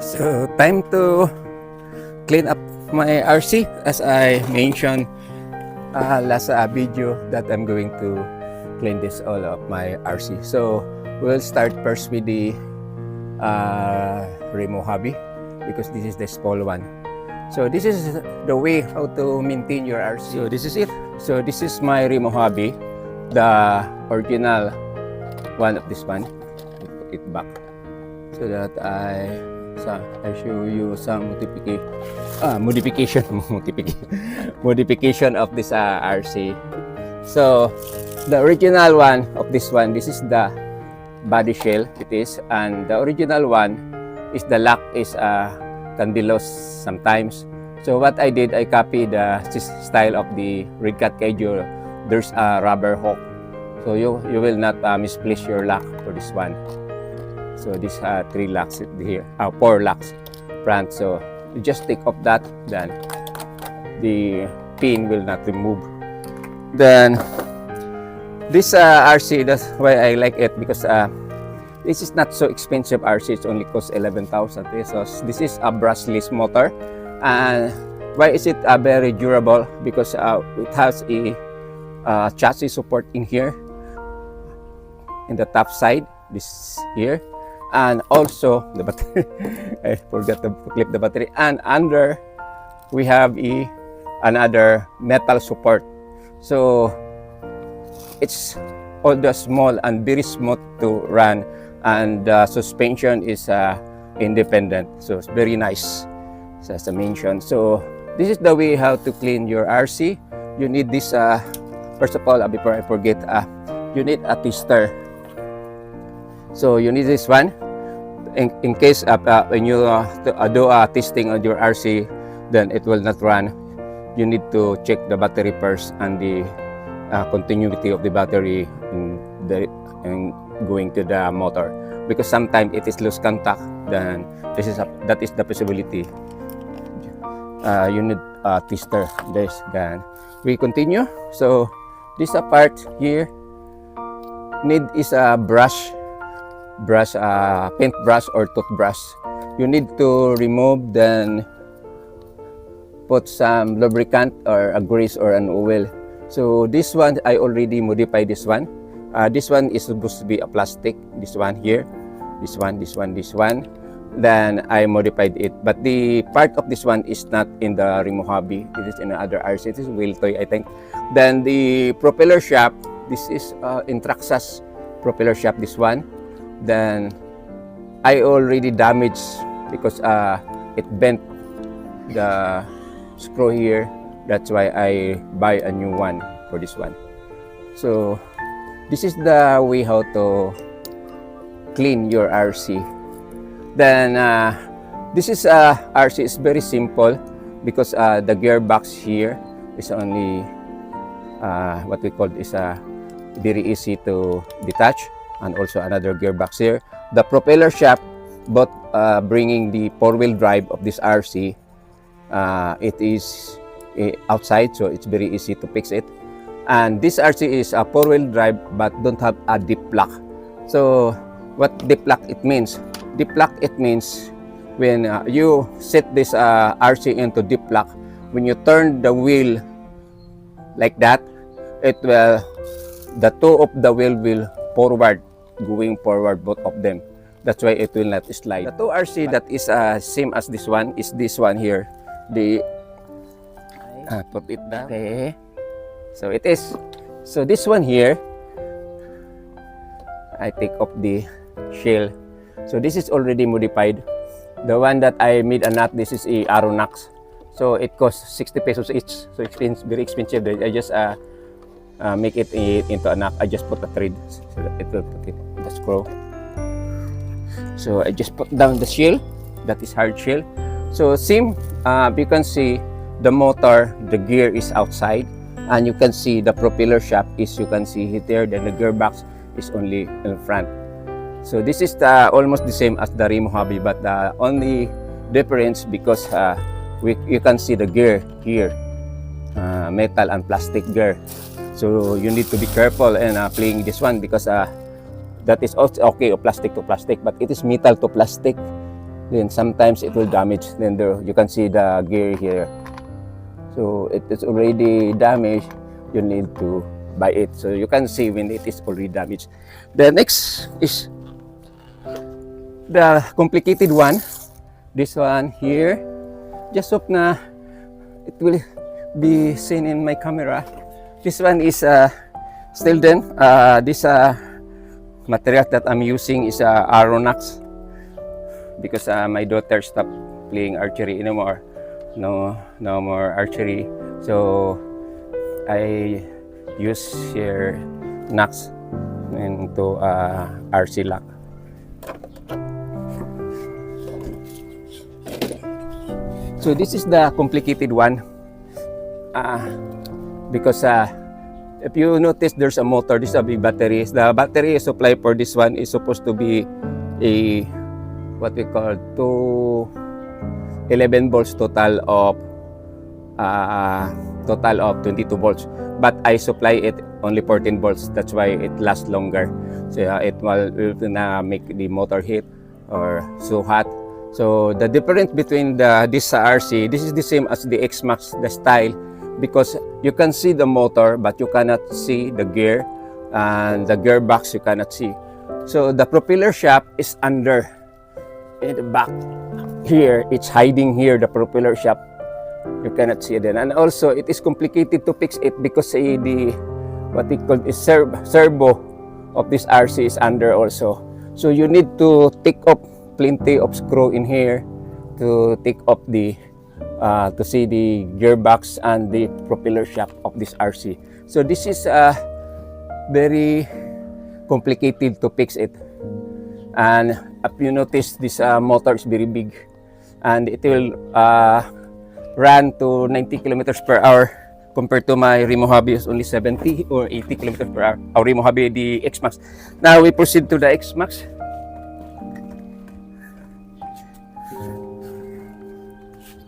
So time to clean up my RC as I mentioned last video that I'm going to clean this all of my RC. So we'll start first with the Remo hobby because this is the small one. So this is the way how to maintain your RC. So this is it. So this is my Remo hobby, the original one of this one. Put it back so that I show you some modification of this RC. So the original one of this one, this is the body shell it is, and the original one is the lock is candilos sometimes. So what I did, I copied the style of the red cat cage. There's a rubber hook, so you will not misplace your lock for this one. So these are 3 locks here, 4 locks front. So you just take off that, then the pin will not remove. Then this RC, that's why I like it, because this is not so expensive RC. It only costs 11,000 pesos. This is a brushless motor. And why is it very durable? Because it has a chassis support in here, in the top side, this here. And also the battery, I forgot to clip the battery. And under, we have another metal support. So it's all the small and very smooth to run, and the suspension is independent. So it's very nice, as I mentioned. So this is the way how to clean your RC. You need this, first of all, before I forget, you need a tester. So you need this one in case when you do a testing on your RC, then it will not run. You need to check the battery first and the continuity of the battery in going to the motor, because sometimes it is lose contact. Then that is the possibility. You need a tester. This gun. We continue. So this part here need is a brush, paint brush or toothbrush. You need to remove, then put some lubricant or a grease or an oil. So this one I already modified. This one is supposed to be a plastic. This one here, this one. Then I modified it, but the part of this one is not in the Remo hobby. It is in another RC. It is wheel toy, I think. Then the propeller shaft, this is in Traxxas propeller shaft, this one. Then I already damaged because it bent the screw here. That's why I buy a new one for this one. So this is the way how to clean your RC. Then this is RC is very simple, because the gearbox here is only what we call is very easy to detach, and also another gearbox here. The propeller shaft, both bringing the 4-wheel drive of this RC, it is outside, so it's very easy to fix it. And this RC is a 4-wheel drive but don't have a deep lock. So what deep lock it means? Deep lock it means when you set this RC into deep lock, when you turn the wheel like that, it will, the two of the wheel will going forward, both of them. That's why it will not slide. The 2 RC that is same as this one is this one here. The put it down. Okay. So it is. So this one here, I take off the shell. So this is already modified. The one that I made a nut, this is a Aronax. So it costs 60 pesos each. So it's very expensive. I just make it into a nut. I just put a thread so that it will put it in the screw. So I just put down the shell. That is hard shell. So same, you can see the motor, the gear is outside, and you can see the propeller shaft is, you can see it there. Then the gearbox is only in front. So this is almost the same as the Remo hobby, but the only difference, because you can see the gear here, metal and plastic gear. So you need to be careful in playing this one, because that is also okay, plastic to plastic, but it is metal to plastic. then sometimes it will damage. Then there, you can see the gear here. So it is already damaged. You need to buy it. So you can see when it is already damaged. The next is the complicated one. This one here. Just hope na it will be seen in my camera. This one is still then. This material that I'm using is Aronax, because my daughter stopped playing archery anymore. No more archery. So I use here Nax into RC lock. So this is the complicated one, because if you notice, there's a motor. This is a big battery. The battery supply for this one is supposed to be a what we call 11 volts total of 22 volts. But I supply it only 14 volts. That's why it lasts longer. So it will make the motor heat or so hot. So the difference between this RC, this is the same as the X-Max, the style, because you can see the motor but you cannot see the gear, and the gearbox you cannot see. So the propeller shaft is under in the back here. It's hiding here, the propeller shaft. You cannot see it then. And also it is complicated to fix it because the what we call is servo of this RC is under also. So you need to take off plenty of screw in here to take off the to see the gearbox and the propeller shaft of this RC. So this is very complicated to fix it. And if you notice, this motor is very big, and it will run to 90 kilometers per hour compared to my Remo Hobby is only 70 or 80 kilometers per hour. Our Remo Hobby, the X-Max. Now we proceed to the X-Max.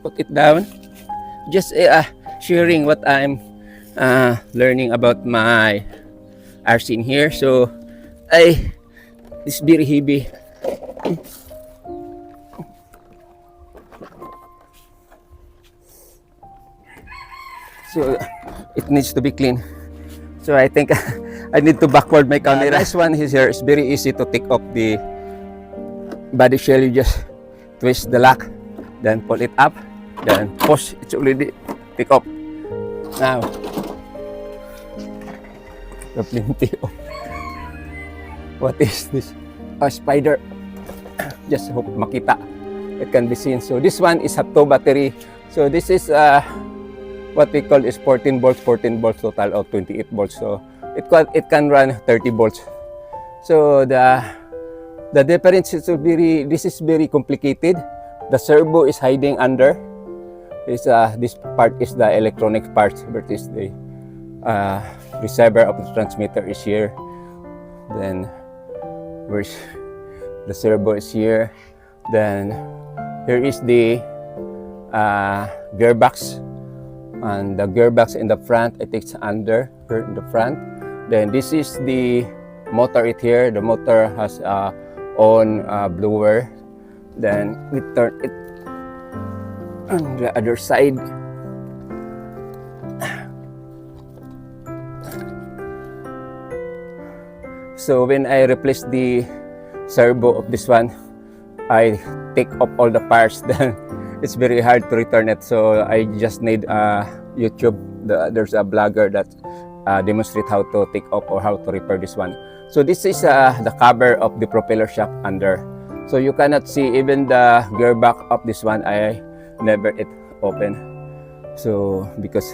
Put it down. Just sharing what I'm learning about my RC in here. So this is very heavy. So it needs to be clean. So I think I need to backward my camera. This one is here. It's very easy to take off the body shell. You just twist the lock, then pull it up, then push. It's already take off. Now the plenty of what is this? A spider. Just hope makita. It can be seen. So this one is a 2 battery. So this is what we call is 14 volts total of 28 volts. So it can run 30 volts. So the difference is this is very complicated. The servo is hiding under. This part is the electronic part, but is the receiver of the transmitter is here. Then where's the servo is here. Then here is the gearbox, and the gearbox in the front, it is under here in the front. Then this is the motor. It here, the motor has on blower. Then we turn it on the other side. So when I replace the servo of this one, I take off all the parts. Then it's very hard to return it. So I just need YouTube. There's a blogger that demonstrate how to take off or how to repair this one. So this is the cover of the propeller shaft under. So you cannot see even the gearbox of this one. I never it open. So because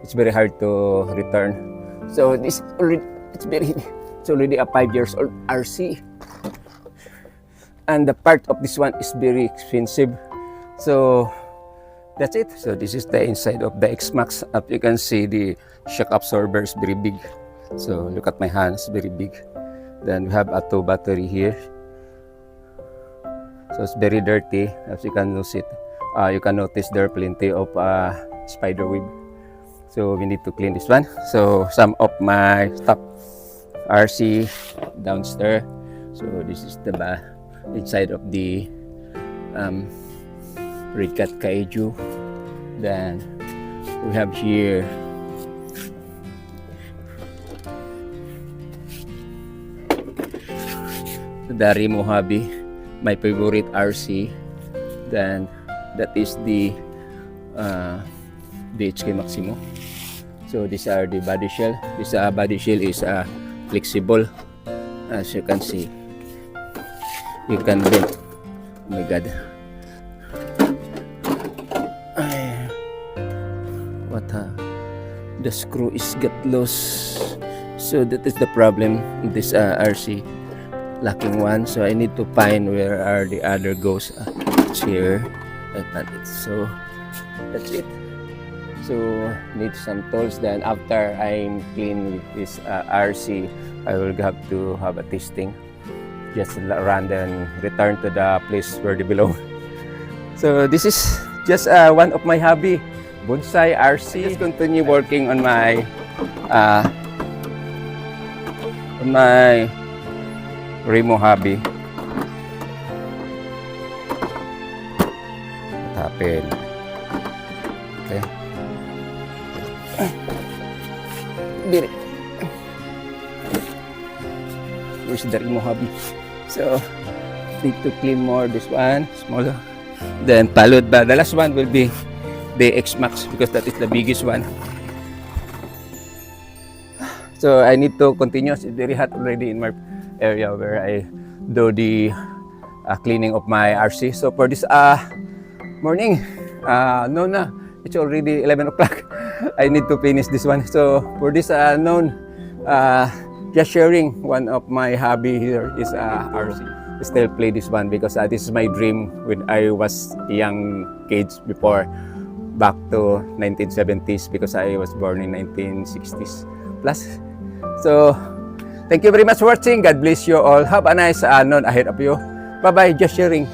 it's very hard to return. So this already it's already a 5 years old RC. And the part of this one is very expensive. So that's it. So this is the inside of the X-Max. As you can see, the shock absorber is very big. So look at my hands, very big. Then we have a 2 battery here. So it's very dirty. As you can notice you can notice there are plenty of spider web. So we need to clean this one. So some of my stuff RC downstairs. So this is the inside of the red cat kaiju. Then we have here the Remo Hobby, my favorite RC. Then that is the DHK Maximo. So these are the body shell. This body shell is flexible, as you can see. You can bend. Oh my god. The screw is got loose, so that is the problem in this RC, lacking one. So I need to find where are the other goes. It's here. I found it. So that's it. So need some tools. Then after I'm clean with this RC, I will have to have a testing. Just run and return to the place where they belong. So this is just one of my hobby, bonsai RC. Just continue working on my Remo hobby. What happened? Okay. Did it. Where's the Remo hobby? So need to clean more this one, smaller. Then followed by the last one will be the X Max, because that is the biggest one. So I need to continue. It's very hot already in my area where I do the cleaning of my RC. So for this morning, no na, it's already 11 o'clock. I need to finish this one. So for this noon, just sharing one of my hobby here is RC. Still play this one because this is my dream when I was young kids before, back to 1970s, because I was born in 1960s plus. So thank you very much for watching. God bless you all. Have a nice noon ahead of you. Bye bye. Just sharing.